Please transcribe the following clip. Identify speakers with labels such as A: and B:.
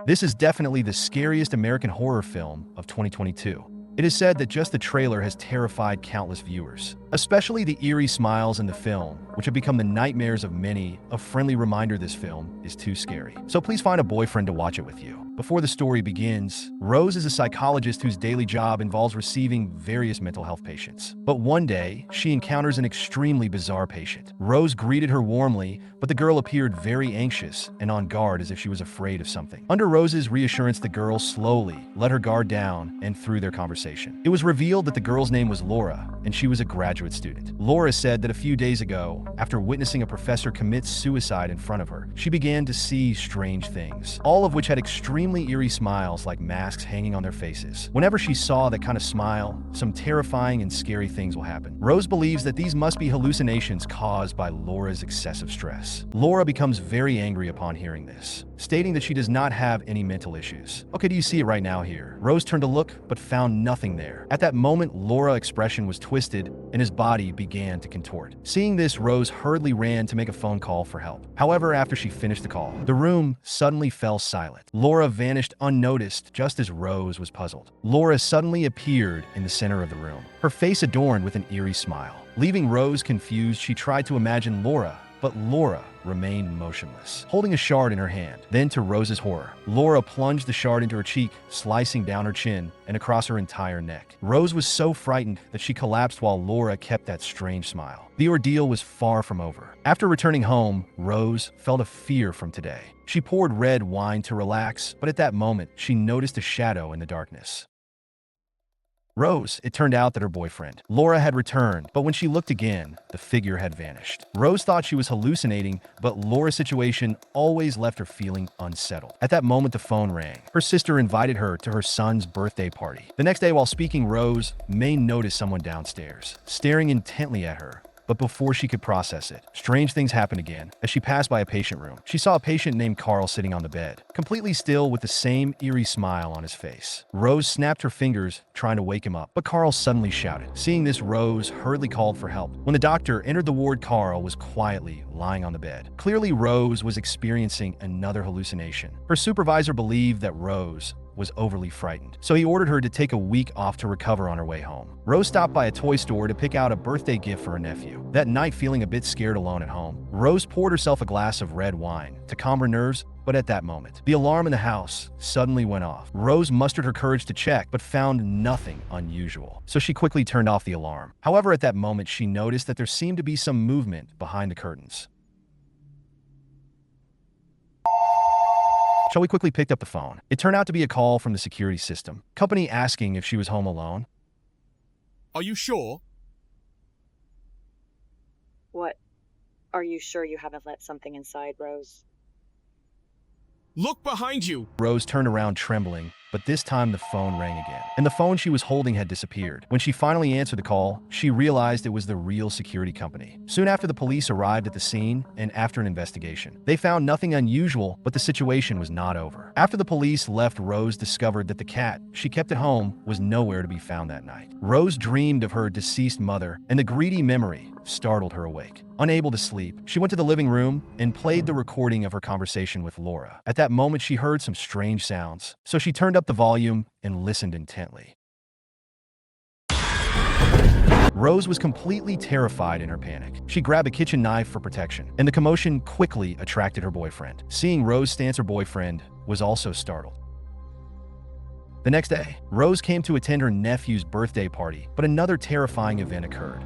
A: This is definitely the scariest American horror film of 2022. It is said that just the trailer has terrified countless viewers, especially the eerie smiles in the film, which have become the nightmares of many. A friendly reminder this film is too scary. So please find a boyfriend to watch it with you. Before the story begins, Rose is a psychologist whose daily job involves receiving various mental health patients. But one day, she encounters an extremely bizarre patient. Rose greeted her warmly, but the girl appeared very anxious and on guard as if she was afraid of something. Under Rose's reassurance, the girl slowly let her guard down and through their conversation. It was revealed that the girl's name was Laura, and she was a graduate student. Laura said that a few days ago, after witnessing a professor commit suicide in front of her, she began to see strange things, all of which had extremely eerie smiles like masks hanging on their faces. Whenever she saw that kind of smile, some terrifying and scary things will happen. Rose believes that these must be hallucinations caused by Laura's excessive stress. Laura becomes very angry upon hearing this, stating that she does not have any mental issues. Okay, do you see it right now here? Rose turned to look, but found nothing there. At that moment, Laura's expression was twisted and his body began to contort. Seeing this, Rose hurriedly ran to make a phone call for help. However, after she finished the call, the room suddenly fell silent. Laura vanished unnoticed just as Rose was puzzled. Laura suddenly appeared in the center of the room, her face adorned with an eerie smile. Leaving Rose confused, she tried to imagine Laura, but Laura remained motionless, holding a shard in her hand. Then, to Rose's horror, Laura plunged the shard into her cheek, slicing down her chin and across her entire neck. Rose was so frightened that she collapsed while Laura kept that strange smile. The ordeal was far from over. After returning home, Rose felt a fear from today. She poured red wine to relax, but at that moment, she noticed a shadow in the darkness. Rose, it turned out that her boyfriend, Laura, had returned, but when she looked again, the figure had vanished. Rose thought she was hallucinating, but Laura's situation always left her feeling unsettled. At that moment, the phone rang. Her sister invited her to her son's birthday party. The next day, while speaking, Rose may notice someone downstairs, staring intently at her. But before she could process it, strange things happened again. As she passed by a patient room, she saw a patient named Carl sitting on the bed, completely still with the same eerie smile on his face. Rose snapped her fingers, trying to wake him up, but Carl suddenly shouted. Seeing this, Rose hurriedly called for help. When the doctor entered the ward, Carl was quietly lying on the bed. Clearly, Rose was experiencing another hallucination. Her supervisor believed that Rose was overly frightened, so he ordered her to take a week off to recover on her way home. Rose stopped by a toy store to pick out a birthday gift for her nephew. That night, feeling a bit scared alone at home, Rose poured herself a glass of red wine to calm her nerves, but at that moment, the alarm in the house suddenly went off. Rose mustered her courage to check, but found nothing unusual, so she quickly turned off the alarm. However, at that moment, she noticed that there seemed to be some movement behind the curtains. Shelly quickly picked up the phone. It turned out to be a call from the security system company asking if she was home alone.
B: Are you sure?
C: What? Are you sure you haven't let something inside, Rose?
B: Look behind you!
A: Rose turned around trembling, but this time the phone rang again, and the phone she was holding had disappeared. When she finally answered the call, she realized it was the real security company. Soon after, the police arrived at the scene, and after an investigation, they found nothing unusual, but the situation was not over. After the police left, Rose discovered that the cat she kept at home was nowhere to be found that night. Rose dreamed of her deceased mother, and the greedy memory startled her awake. Unable to sleep, she went to the living room and played the recording of her conversation with Laura. At that moment, she heard some strange sounds, so she turned up the volume and listened intently. Rose was completely terrified in her panic. She grabbed a kitchen knife for protection, and the commotion quickly attracted her boyfriend. Seeing Rose stance, her boyfriend was also startled. The next day, Rose came to attend her nephew's birthday party, but another terrifying event occurred.